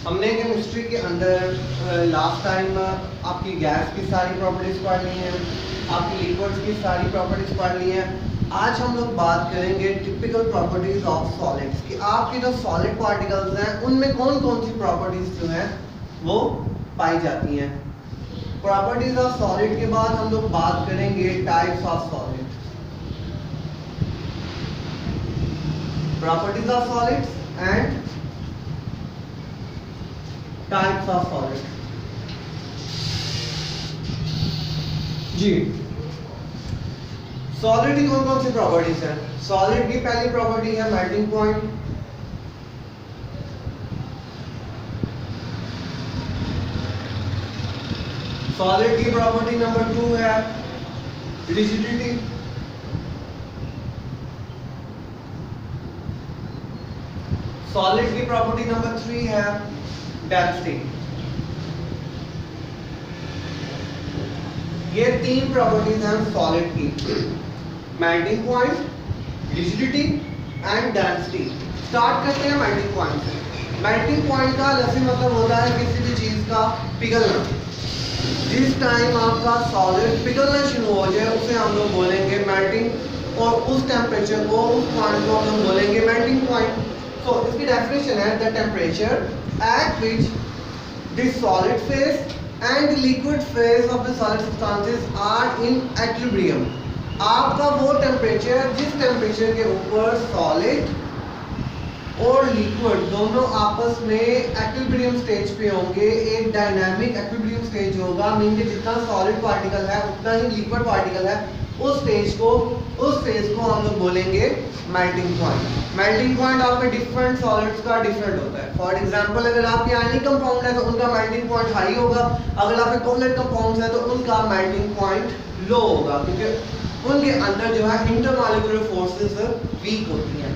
हमने केमिस्ट्री के अंदर लास्ट टाइम आपकी गैस की सारी प्रॉपर्टीज पढ़ ली हैं, आपकी लिक्विड्स की सारी प्रॉपर्टीज पढ़ ली हैं। आज हम लोग बात करेंगे टिपिकल प्रॉपर्टीज ऑफ सॉलिड्स कि आपके जो सॉलिड पार्टिकल्स हैं उनमें कौन कौन सी प्रॉपर्टीज जो हैं वो पाई जाती हैं। प्रॉपर्टीज ऑफ सॉलिड के बाद हम लोग बात करेंगे types of solid. Properties of solids and types of solid. जी, सॉलिड की कौन कौन सी प्रॉपर्टीज हैं? सॉलिड की पहली प्रॉपर्टी है मेल्टिंग पॉइंट। सॉलिड की प्रॉपर्टी नंबर 2 है रिजिडिटी। सॉलिड की प्रॉपर्टी नंबर 3 है डेंसिटी। ये तीन प्रॉपर्टीज हैं सॉलिड की, melting point, rigidity and density. Start करते हैं मेल्टिंग पॉइंट से। मेल्टिंग पॉइंट का लफ्ज़ी मतलब होता है किसी भी चीज का पिघलना। जिस टाइम आपका सॉलिड पिघलना शुरू हो जाए उसे हम लोग बोलेंगे मेल्टिंग, और उस टेम्परेचर को, उस पॉइंट को हम लोग बोलेंगे मेल्टिंग पॉइंट। सो इसकी डेफिनेशन है the temperature at which the solid phase and the liquid phase of the solid substances are in equilibrium। आपका वो टेम्परेचर जिस टेम्परेचर के ऊपर सॉलिड और लिक्विड दोनों आपस में इक्विलिब्रियम स्टेज पे होंगे, एक डायनामिक इक्विलिब्रियम स्टेज होगा, मीन कि जितना सॉलिड पार्टिकल है उतना ही लिक्विड पार्टिकल है, उस फेज को हम लोग बोलेंगे मेल्टिंग पॉइंट। मेल्टिंग पॉइंट आपके डिफरेंट सॉलिड्स का डिफरेंट होता है। फॉर एग्जांपल अगर आपके आयनिक कंपाउंड है तो उनका मेल्टिंग पॉइंट हाई होगा, अगर आपके कोवलेंट कंपाउंड्स है तो उनका मेल्टिंग पॉइंट लो होगा, क्योंकि उनके अंदर जो है इंटरमॉलिक्यूलर फोर्सेस वीक होती हैं।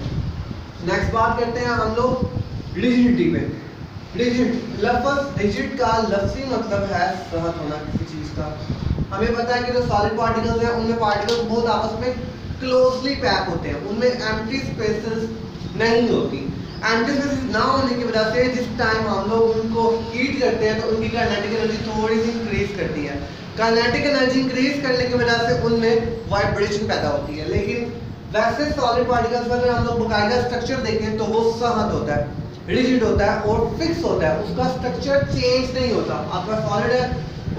नेक्स्ट बात करते हैं हम लोग रिजिडिटी पे। रिजिड का लफ्ज़ी मतलब है सहत होना किसी चीज का। हमें पता है कि जो सॉलिड पार्टिकल्स हैं उनमें पार्टिकल्स बहुत आपस में क्लोजली पैक होते हैं, उनमें एम्प्टी स्पेसेस नहीं होती। एम्प्टी स्पेसेस ना होने की वजह से जिस टाइम हम लोग उनको हीट करते हैं तो उनकी काइनेटिक एनर्जी थोड़ी सी इंक्रीज करती है। काइनेटिक एनर्जी इंक्रीज करने की वजह से उनमें वाइब्रेशन पैदा होती है। लेकिन वैसे सॉलिड पार्टिकल्स अगर हम लोग बाकायदा स्ट्रक्चर देखें तो वो सहत होता है, रिजिड होता है और फिक्स होता है, उसका स्ट्रक्चर चेंज नहीं होता। आपका सॉलिड है,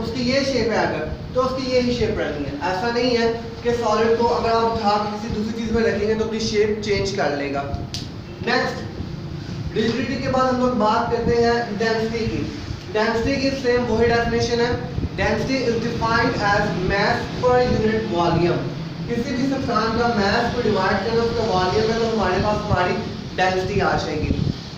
उसकी ये शेप है अगर तो उसकी यही शेप रहनी है। ऐसा नहीं है कि सॉलिड को अगर आप उठा के किसी दूसरी चीज में रखेंगे तो अपनी शेप चेंज कर लेगा। नेक्स्ट, रिजिडिटी के बाद हम लोग बात करते हैं डेंसिटी की। डेंसिटी की सेम वही डेफिनेशन है। Density is defined as mass per unit volume. किसी भी सब्सटेंस का मास को डिवाइड करना उसका वॉल्यूम है तो हमारे पास हमारी डेंसिटी आ जाएगी।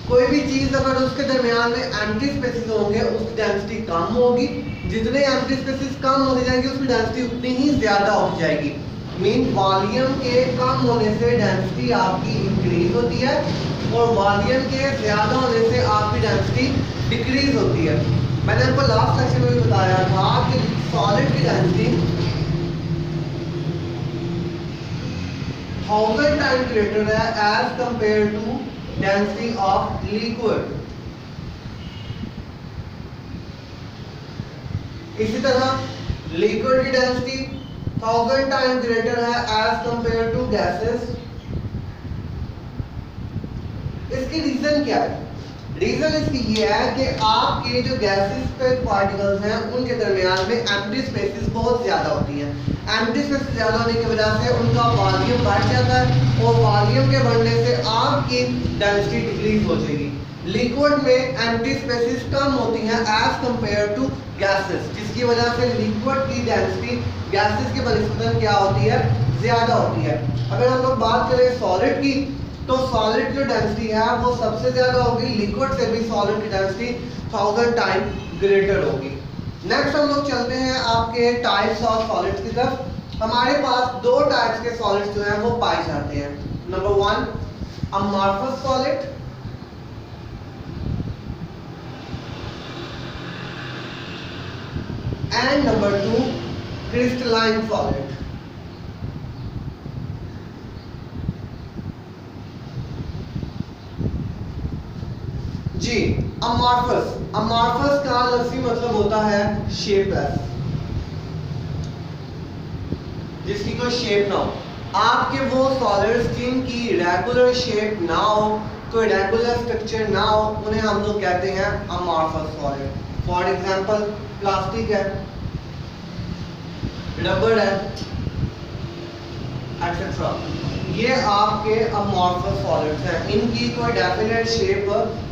कोई भी चीज अगर उसके दरमियान में एम्प्टी स्पेसेस होंगे उसकी डेंसिटी कम होगी, जितने एम्प्टी स्पेसेस कम होते जाएंगे उसकी डेंसिटी उतनी ही ज्यादा होती जाएगी। मीन वॉल्यूम के कम होने से डेंसिटी आपकी इंक्रीज होती है और वॉल्यूम के ज्यादा होने से आपकी डेंसिटी डिक्रीज होती है। मैंने आपको लास्ट सेक्शन में भी बताया था कि सॉलिड की डेंसिटी 1000 टाइम ग्रेटर है as compare to density of liquid. इसी तरह लिक्विड की डेंसिटी 1000 टाइम ग्रेटर है एज कंपेयर टू गैसेस। इसकी रीजन क्या है? रीजन इसकी ये है कि आपके जो गैसेस पे पार्टिकल्स हैं उनके दरमियान में एम्प्टी स्पेसेस बहुत ज्यादा होती हैं। एम्प्टी स्पेसेस ज्यादा होने की वजह से उनका वॉल्यूम बढ़ जाता है और वॉल्यूम के बढ़ने से आपकी डेंसिटी डिक्रीज हो जाएगी। लिक्विड में एम्प्टी स्पेसेस कम होती हैं एज कंपेयर टू गैसेस, जिसकी वजह से लिक्विड की डेंसिटी गैसेस के बनिस्बत क्या होती है? ज्यादा होती है। अगर हम लोग बात करें सॉलिड की तो सॉलिड जो डेंसिटी है वो सबसे ज्यादा होगी, लिक्विड से भी सॉलिड की डेंसिटी 1000 टाइम ग्रेटर होगी। नेक्स्ट हम लोग चलते हैं आपके टाइप्स ऑफ सॉलिड्स की तरफ। हमारे पास दो टाइप्स के सॉलिड्स जो हैं वो पाए जाते हैं। Number 1 amorphous solid and number 2 crystalline solid. जी अमॉर्फस, अमॉर्फस का लफ्ज़ी मतलब होता है शेपलेस, जिसकी कोई शेप ना हो। आपके वो सॉलिड्स जिनकी रेगुलर शेप ना हो, कोई रेगुलर स्ट्रक्चर ना हो, उन्हें हम लोग कहते हैं amorphous solid. For example plastic है, रबर है, एक्सेट्रा, ये आपके अमॉर्फस सॉलिड्स हैं। इनकी कोई डेफिनेट शेप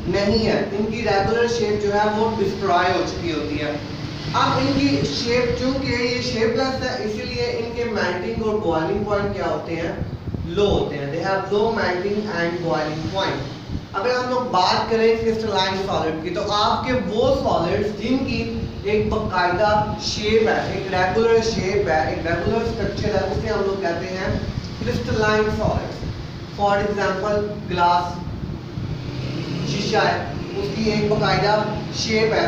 नहीं है, इनकी रेगुलर शेप जो है वो डिस्ट्रॉय हो चुकी होती है। अब इनकी शेप, चूंकि ये शेपलेस है, इसीलिए इनके मेल्टिंग और बॉइलिंग पॉइंट क्या होते हैं, लो होते हैं। They have low melting and boiling point. अगर हम लोग बात करें क्रिस्टलाइन सॉलिड की, तो आपके वो सॉलिड्स जिनकी एक बाकायदा शेप है, एक रेगुलर शेप है, एक रेगुलर स्ट्रक्चर है, उसे हम लोग कहते हैं crystalline solids. For example glass, शीशा है, उसकी एक बाकायदा शेप है,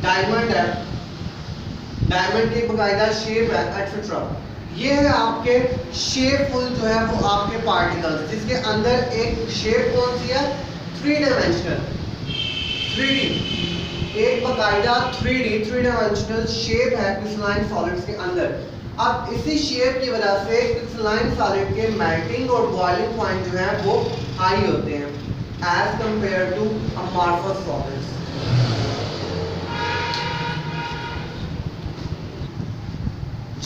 डायमंड है, डायमंड की बाकायदा शेप है, एक्सेट्रा। ये है आपके शेपफुल जो है वो आपके पार्टिकल्स, जिसके अंदर एक शेप कौन सी है, 3 डायमेंशनल, 3D, एक बाकायदा 3D 3 डायमेंशनल शेप है क्रिस्टलाइन सॉलिड्स के अंदर। अब इसी शेप की वजह से क्रिस्टलाइन सॉलिड के मेल्टिंग और बॉइलिंग पॉइंट जो है वो हाई होते हैं as compare to amorphous solids.